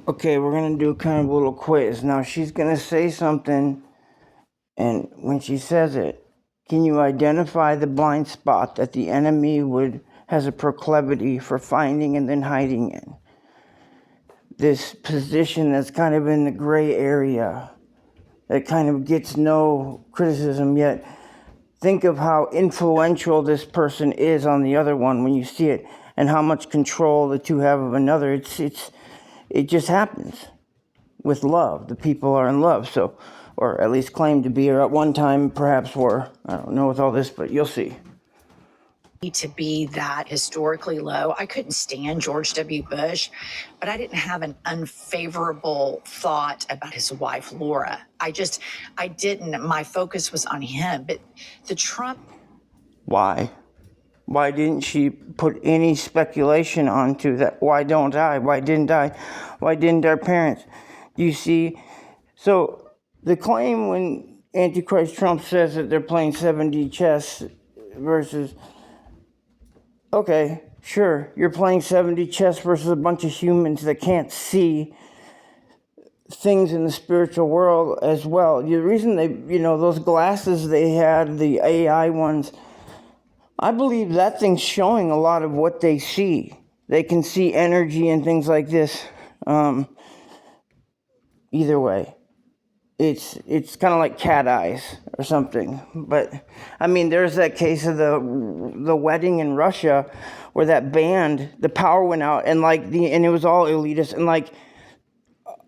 Okay, we're gonna do kind of a little quiz. Now she's gonna say something, and when she says it, can you identify the blind spot that the enemy has a proclivity for finding and then hiding in? This position that's kind of in the gray area, that kind of gets no criticism yet. Think of how influential this person is on the other one when you see it, and how much control the two have of another. It just happens with love. The people are in love, so, or at least claim to be, or at one time perhaps were. I don't know with all this, but you'll see. To be that historically low. I couldn't stand George W. Bush, but I didn't have an unfavorable thought about his wife, Laura. I didn't. My focus was on him. But the Trump. Why? Why didn't she put any speculation onto that? Why don't I? Why didn't I? Why didn't our parents? You see? So the claim when Antichrist Trump says that they're playing 7D chess versus, okay, sure, you're playing 7D chess versus a bunch of humans that can't see things in the spiritual world as well. The reason they, those glasses they had, the AI ones, I believe that thing's showing a lot of what they see. They can see energy and things like this. Either way, it's kind of like cat eyes or something. But I mean, there's that case of the wedding in Russia where that band, the power went out, and and it was all elitist, and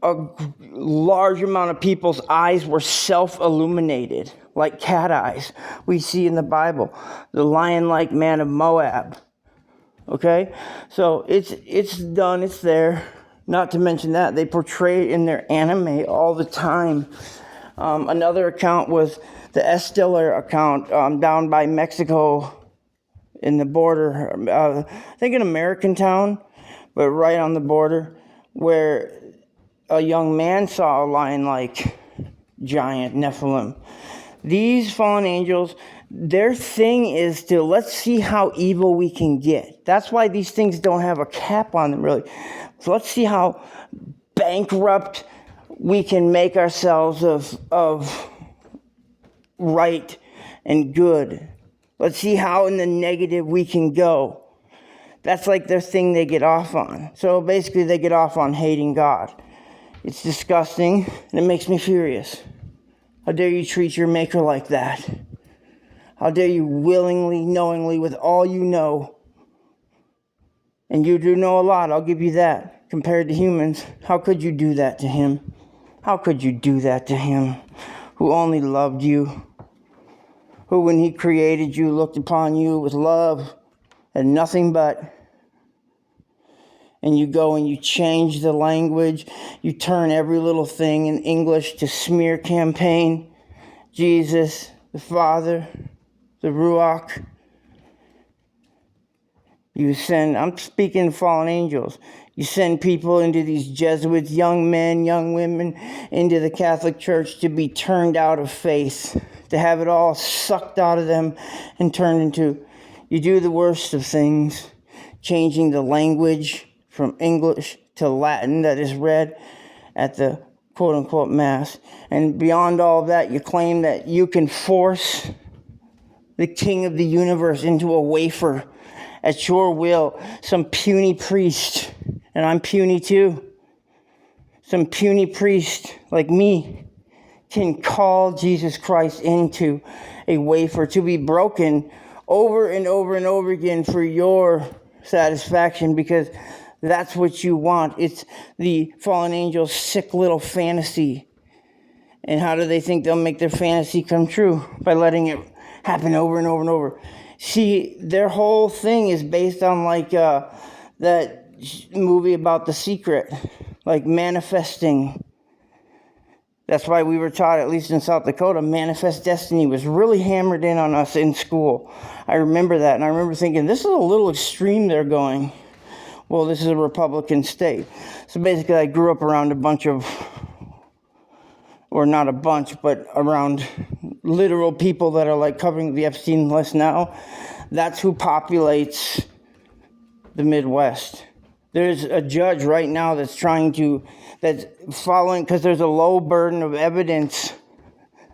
a large amount of people's eyes were self-illuminated, like cat eyes we see in the Bible. The lion-like man of Moab. Okay? So it's done, it's there. Not to mention that, they portray it in their anime all the time. Another account was the Estiller account down by Mexico in the border. I think in American Town, but right on the border, where a young man saw a lion-like giant Nephilim. These fallen angels, their thing is to let's see how evil we can get. That's why these things don't have a cap on them, really. So let's see how bankrupt we can make ourselves of right and good. Let's see how in the negative we can go. That's like their thing they get off on. So basically they get off on hating God. It's disgusting, and it makes me furious. How dare you treat your maker like that? How dare you willingly, knowingly, with all you know, and you do know a lot, I'll give you that, compared to humans. How could you do that to him? How could you do that to him, who only loved you, who when he created you looked upon you with love and nothing but? And you go and you change the language. You turn every little thing in English to smear campaign. Jesus, the Father, the Ruach. You send, I'm speaking fallen angels. You send people into these Jesuits, young men, young women, into the Catholic Church to be turned out of faith, to have it all sucked out of them and turned into, you do the worst of things, changing the language from English to Latin that is read at the quote-unquote Mass. And beyond all of that, you claim that you can force the King of the universe into a wafer at your will. Some puny priest, and I'm puny too, some puny priest like me can call Jesus Christ into a wafer to be broken over and over and over again for your satisfaction, because that's what you want. It's the fallen angel's sick little fantasy. And how do they think they'll make their fantasy come true? By letting it happen over and over and over. See, their whole thing is based on that movie about The Secret, like manifesting. That's why we were taught, at least in South Dakota, manifest destiny was really hammered in on us in school. I remember that, and I remember thinking, this is a little extreme they're going. Well, this is a Republican state. So basically, I grew up around a bunch of, or not a bunch, but around literal people that are like covering the Epstein list now. That's who populates the Midwest. There's a judge right now that's following, because there's a low burden of evidence.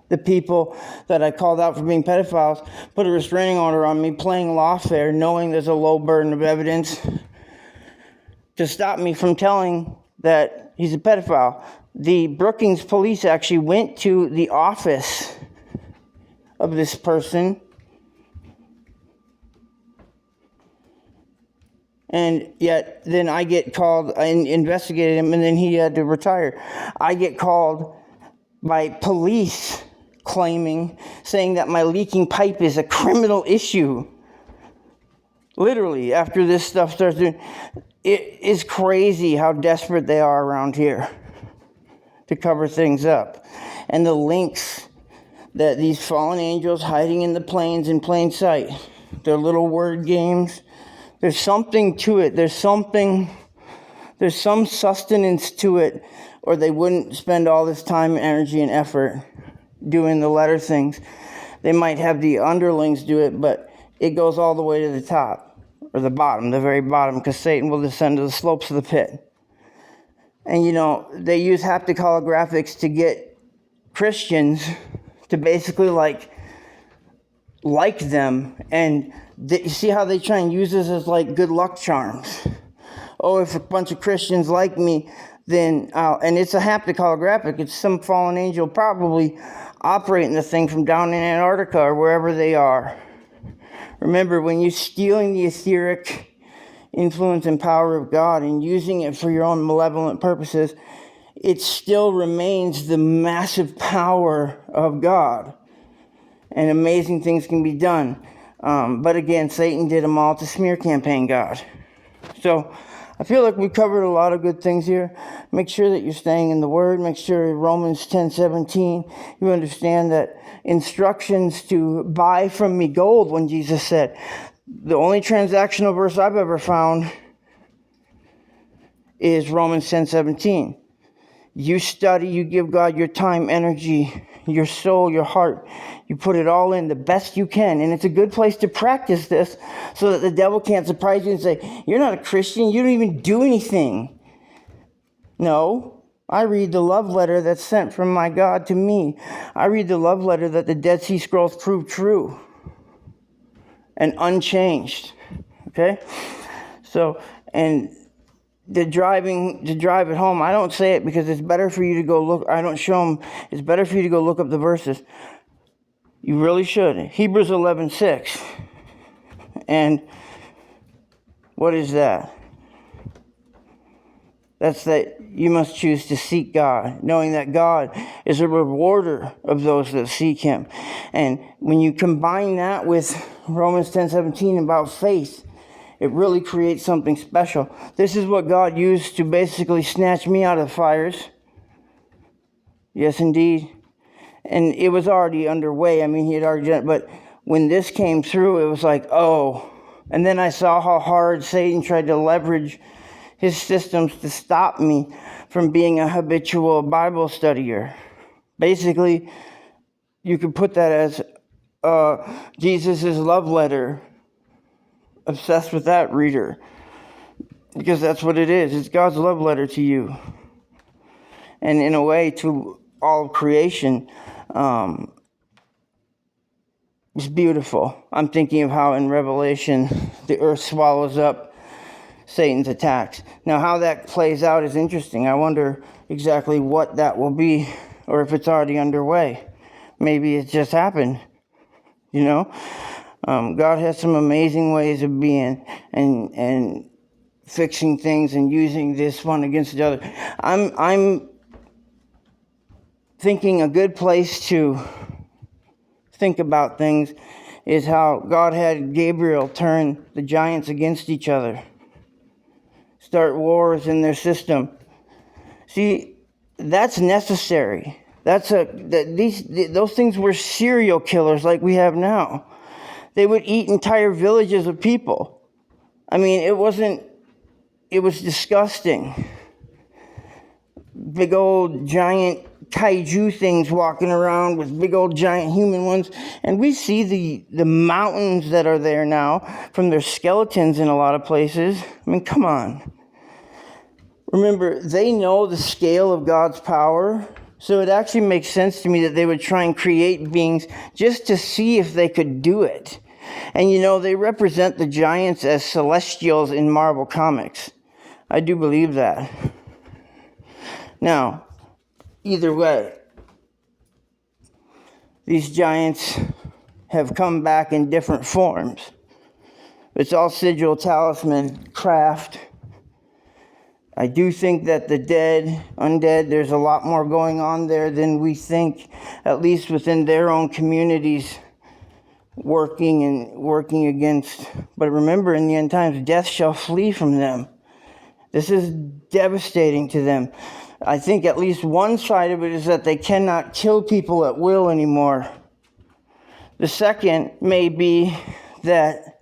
The people that I called out for being pedophiles put a restraining order on me, playing lawfare, knowing there's a low burden of evidence, to stop me from telling that he's a pedophile. The Brookings police actually went to the office of this person, and yet then I get called. I investigated him, and then he had to retire. I get called by police saying that my leaking pipe is a criminal issue. Literally, after this stuff starts doing, it is crazy how desperate they are around here to cover things up. And the links that these fallen angels hiding in the plains in plain sight, their little word games, there's something to it. There's some sustenance to it, or they wouldn't spend all this time, energy, and effort doing the letter things. They might have the underlings do it, but it goes all the way to the top, or the bottom, the very bottom, because Satan will descend to the slopes of the pit. And they use haptic holographics to get Christians to basically like them, and you see how they try and use this as like good luck charms. Oh, if a bunch of Christians like me, then and it's a haptic holographic. It's some fallen angel probably operating the thing from down in Antarctica or wherever they are. Remember, when you're stealing the etheric influence and power of God and using it for your own malevolent purposes, it still remains the massive power of God. And amazing things can be done. But again, Satan did them all to smear campaign God. So I feel like we covered a lot of good things here. Make sure that you're staying in the Word. Make sure Romans 10:17, you understand that instructions to buy from me gold, when Jesus said, the only transactional verse I've ever found is Romans 10:17. You study, you give God your time, energy, your soul, your heart. You put it all in the best you can. And it's a good place to practice this so that the devil can't surprise you and say, you're not a Christian. You don't even do anything. No, I read the love letter that's sent from my God to me. I read the love letter that the Dead Sea Scrolls prove true and unchanged. Okay? So, and to drive it home, I don't say it because it's better for you to go look. I don't show them. It's better for you to go look up the verses. You really should. Hebrews 11:6. And what is that? That's that you must choose to seek God, knowing that God is a rewarder of those that seek Him. And when you combine that with Romans 10:17 about faith, it really creates something special. This is what God used to basically snatch me out of the fires. Yes, indeed. And it was already underway. I mean, he had already done it. But when this came through, it was like, oh. And then I saw how hard Satan tried to leverage his systems to stop me from being a habitual Bible studier. Basically, you could put that as Jesus' love letter. Obsessed with that, reader. Because that's what it is. It's God's love letter to you. And in a way, to all of creation. It's beautiful. I'm thinking of how in Revelation, the earth swallows up Satan's attacks. Now, how that plays out is interesting. I wonder exactly what that will be, or if it's already underway. Maybe it's just happened, God has some amazing ways of being and fixing things and using this one against the other. I'm thinking a good place to think about things is how God had Gabriel turn the giants against each other, start wars in their system. See, that's necessary. Those things were serial killers like we have now. They would eat entire villages of people. I mean, it was disgusting. Big old giant kaiju things walking around with big old giant human ones. And we see the mountains that are there now from their skeletons in a lot of places. I mean, come on. Remember, they know the scale of God's power, so it actually makes sense to me that they would try and create beings just to see if they could do it. And they represent the giants as celestials in Marvel Comics. I do believe that. Now, either way, these giants have come back in different forms. It's all sigil talisman craft. I do think that the undead, there's a lot more going on there than we think, at least within their own communities, working against. But remember, in the end times, death shall flee from them. This is devastating to them. I think at least one side of it is that they cannot kill people at will anymore. The second may be that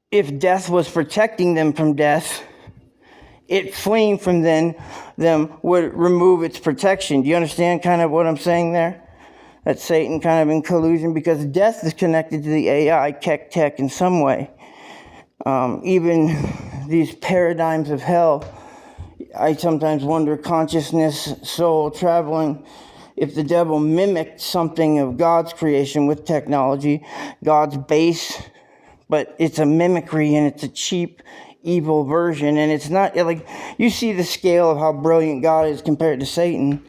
if death was protecting them from death, it fleeing from them would remove its protection. Do you understand kind of what I'm saying there? That Satan kind of in collusion, because death is connected to the AI, tech in some way. Even these paradigms of hell, I sometimes wonder, consciousness, soul, traveling, if the devil mimicked something of God's creation with technology, God's base, but it's a mimicry and it's a cheap, evil version. And it's not like, you see the scale of how brilliant God is compared to Satan.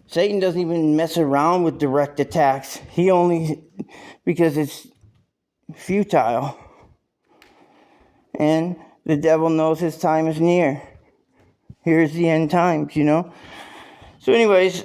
Satan doesn't even mess around with direct attacks. He only, because it's futile. And the devil knows his time is near. Here's the end times, So anyways,